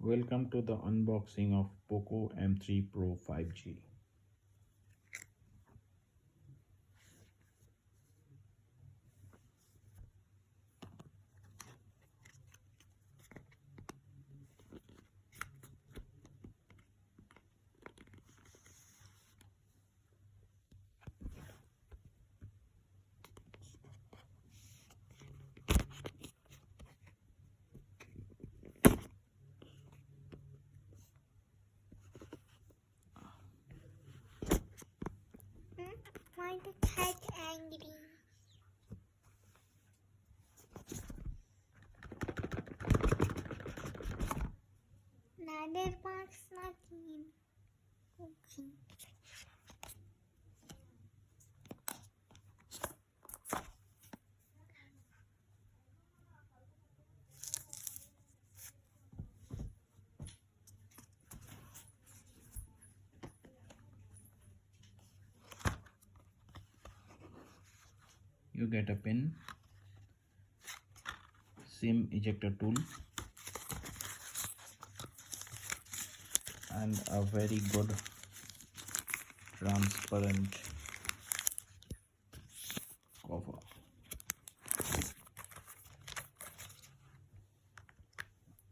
Welcome to the unboxing of POCO M3 Pro 5G. Why the cat angry? Another box nothing. Okay. You get a pin, SIM ejector tool, and a very good transparent cover.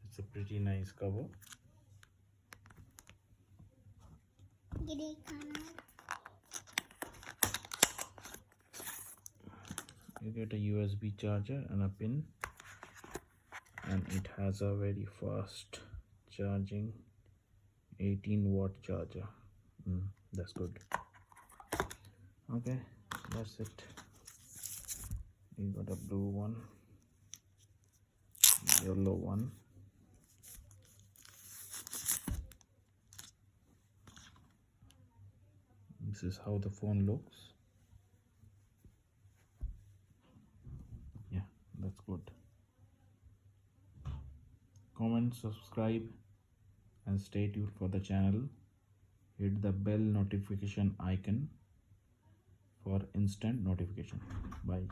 It's a pretty nice cover. Grey color. You get a USB charger and a pin, and it has a very fast charging 18-watt charger. That's good. Okay, that's it. You got a blue one, yellow one, this is how the phone looks. Yeah, that's good. Comment, subscribe, and stay tuned for the channel. Hit the bell notification icon for instant notification. Bye.